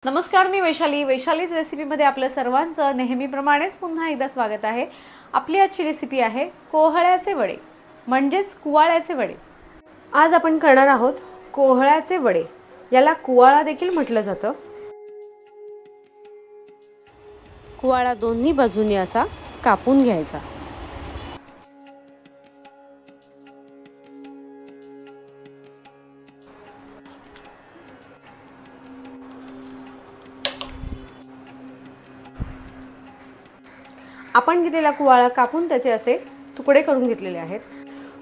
नमस्कार, मी वैशालीच रेसिपीमध्ये आपल्या सर्वांचं नेहमीप्रमाणेच पुन्हा एकदा स्वागत आहे। आपली आजची रेसिपी आहे कोहळ्याचे वडे म्हणजेच कुवाळ्याचे वडे। आज आपण करणार आहोत कोहळ्याचे वडे। याला कुवाळा देखील म्हटलं जातं। कुवाळा दोन्ही बाजूंनी असा कापून घ्यायचा। आपण घेतलेला कुवाळा कापून त्याचे असे तुकडे करून घेतलेले आहेत।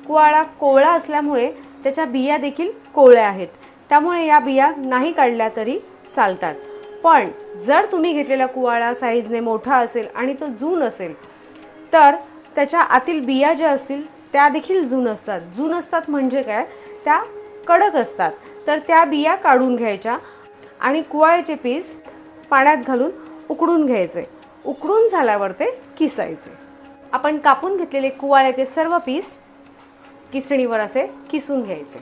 कुवाळा कोवळा असल्यामुळे त्याच्या बिया देखील कोवळ्या आहेत, त्यामुळे या बिया नाही काढल्या तरी चालतात। पण जर तुम्ही घेतलेला कुवाळा साईजने मोठा असेल आणि तो जून असेल तर त्याच्या आतील बिया ज्या असतील त्या देखील जून असतात म्हणजे काय, त्या कडक असतात। तर त्या बिया काढून घ्यायच्या आणि कुवाळ्याचे पीस पाण्यात घालून उकडून घ्यायचे। उकडून झाल्यावर ते किसायचे। आपण कापून घेतलेले कुवाळ्याचे सर्व पीस किसणीवर असे किसून घ्यायचे।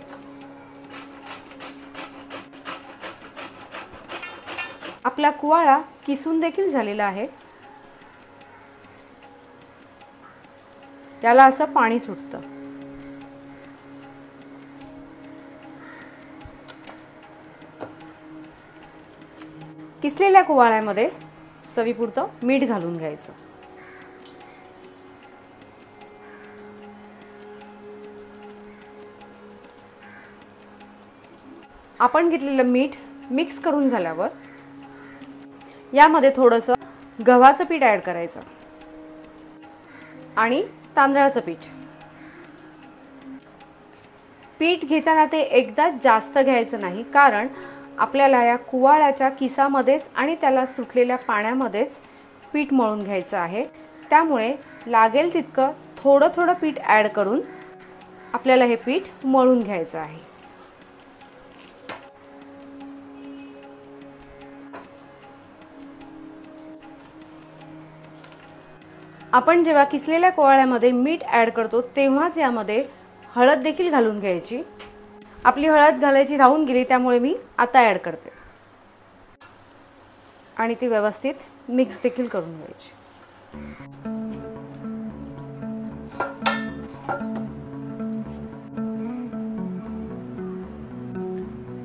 आपला कुवाळा किसून देखील झालेला आहे। याला असं पाणी सुटतं। किसलेल्या कुवाळ्यामध्ये चवीपुरतं मीठ घालून घ्यायचं। आपण घेतलेलं मीठ मिक्स करून झाल्यावर यामध्ये थोडंसं गव्हाचं पीठ ॲड करायचं आणि तांदळाचं पीठ। पीठ घेताना ते एकदा जास्त घ्यायचं नाही, कारण आपल्याला या कुवाळ्याच्या किसामध्येच आणि त्याला सुटलेल्या पाण्यामध्येच पीठ मळून घ्यायचं आहे। त्यामुळे लागेल तितकं थोडं थोडं पीठ ॲड करून आपल्याला हे पीठ मळून घ्यायचं आहे। आपण जेव्हा किसलेल्या कुवाळ्यामध्ये मीठ ॲड करतो तेव्हाच यामध्ये हळद देखील घालून घ्यायची। आपली हळद घालायची राहून गेली, त्यामुळे मी आता ॲड करते आणि ती व्यवस्थित मिक्स देखील करून घ्यायची।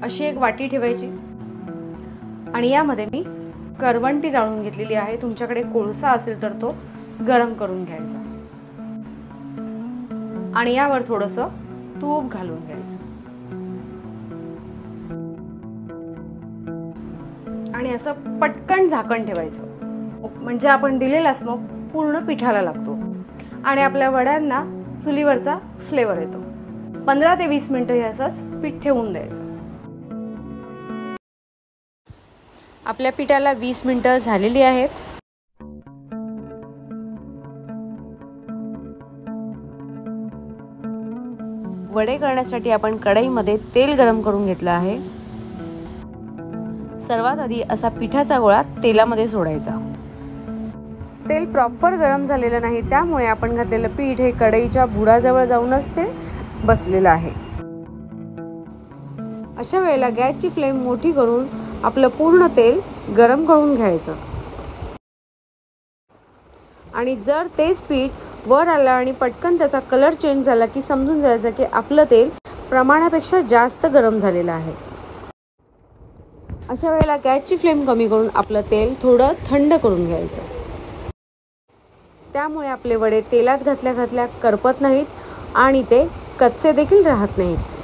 अशी एक वाटी ठेवायची आणि यामध्ये मी करवंटी जाळून घेतलेली आहे। तुमच्याकडे कोळसा असेल तर तो गरम करून घ्यायचा आणि यावर थोडंसं तूप घालून घ्यायचं आणि असं पटकन झाकण ठेवायचं, म्हणजे आपण दिलेला स्मोक पूर्ण पिठाला लागतो आणि आपल्या वड्यांना चुलीवरचा फ्लेवर येतो। 15 ते 20 मिनिटं हे असंच पीठ ठेवून द्यायचं। आपल्या पिठाला 20 मिनिटं झालेली आहेत। वडे करण्यासाठी आपण कढईमध्ये तेल गरम करून घेतलं आहे। सर्वात आधी असा पिठाचा गोळा तेलामध्ये सोडायचा। तेल प्रॉपर गरम झालेलं नाही, त्यामुळे आपण घातलेलं पीठ हे कढईच्या बुडाजवळ जाऊनच ते बसलेलं आहे। अशा वेळेला गॅसची फ्लेम मोठी करून आपलं पूर्ण तेल गरम करून घ्यायचं आणि जर तेच पीठ वर आलं आणि पटकन त्याचा कलर चेंज झाला की समजून जायचं की आपलं तेल प्रमाणापेक्षा जास्त गरम झालेलं आहे। अशा वेळेला गॅसची फ्लेम कमी करून आपलं तेल थोडं थंड करून घ्यायचं। त्यामुळे आपले वडे तेलात घातल्या घातल्या करपत नाहीत आणि ते कच्चे देखील राहत नाहीत।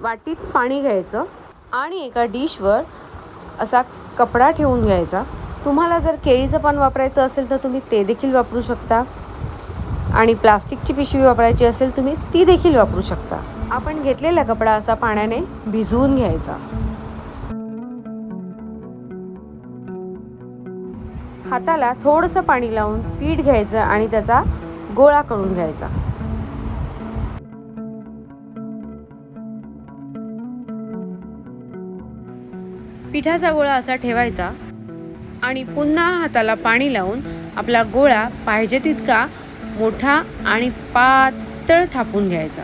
वाटीत पाणी घ्यायचं आणि एका डिशवर असा कपडा ठेवून घ्यायचा। तुम्हाला जर केळीचं पान वापरायचं असेल तर तुम्ही ते देखील वापरू शकता आणि प्लास्टिकची पिशवी वापरायची असेल तुम्ही ती देखील वापरू शकता। आपण घेतलेला कपडा असा पाण्याने भिजवून घ्यायचा। हाताला थोडंसं पाणी लावून पीठ घ्यायचं आणि त्याचा गोळा करून घ्यायचा। पिठाचा गोळा असा ठेवायचा आणि पुन्हा हाताला पाणी लावून आपला गोळा पाहिजे तितका मोठा आणि पातळ थापून घ्यायचा।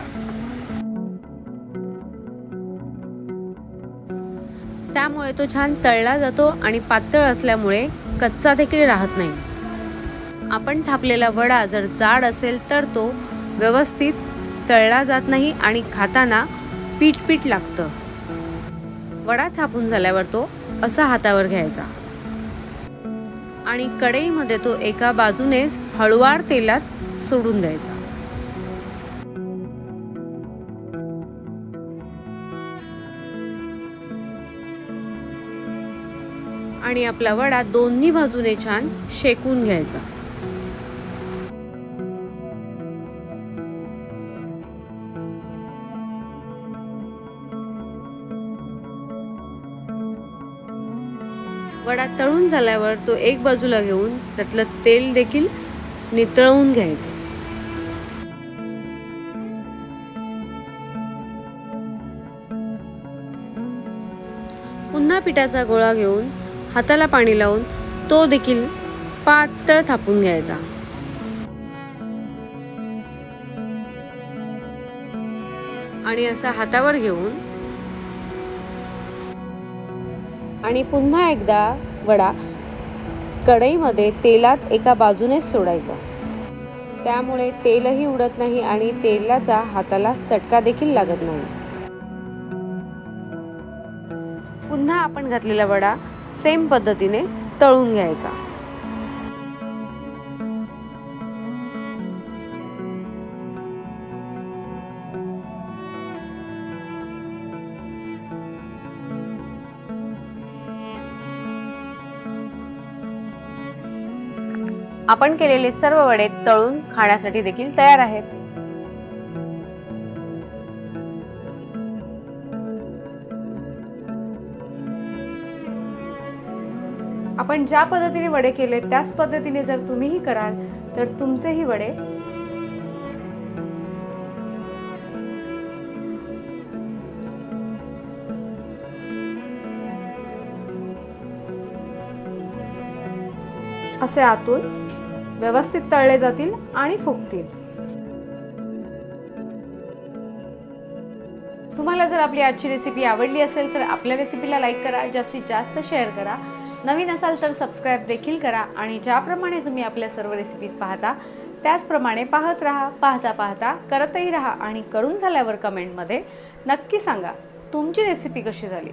त्यामुळे तो छान तळला जातो आणि पातळ असल्यामुळे कच्चा देखील राहत नाही. आपण थापलेला वडा जर जाड असेल तर तो व्यवस्थित तळला जात नाही आणि खाताना पीठ लागतं. वडा थापून झाल्यावर तो असा हातावर घ्यायचा आणि कढईमध्ये तो एका बाजूनेच हळूवार तेलात सोडून द्यायचा. आणि आपला वडा दोन्ही बाजूने छान शेकून घ्यायचा. वडा तळून झाल्यावर तो एक बाजूला घेऊन त्यातलं तेल देखील नितळवून घ्यायचं. पुन्हा पिठाचा गोळा घेऊन हाताला पाणी लावून तो देखील पातळ थापून घ्यायचा. आणि असा हातावर घेऊन आणि पुन्हा एकदा वडा कढईमध्ये तेलात एका बाजूनेच सोडायचा. त्यामुळे तेलही उडत नाही आणि तेलाचा हाताला चटका देखील लागत नाही. पुन्हा आपण घातलेला वडा सेम पद्धतीने तळून घ्यायचा. आपण केलेले सर्व वडे तळून खाण्यासाठी देखील तयार आहेत. आपण ज्या पद्धतीने वडे केले त्याच पद्धतीने जर तुम्हीही कराल तर तुमचेही वडे असे आतून व्यवस्थित तळले जातील आणि फुगतील. तुम्हाला जर आपली आजची रेसिपी आवडली असेल तर आपल्या रेसिपीला लाईक करा, जास्तीत जास्त शेअर करा. नवीन असाल तर सबस्क्राईब देखील करा आणि ज्याप्रमाणे तुम्ही आपल्या सर्व रेसिपीज पाहता त्याचप्रमाणे पाहत राहा. पाहता पाहता करतही राहा आणि करून झाल्यावर कमेंटमध्ये नक्की सांगा तुमची रेसिपी कशी झाली.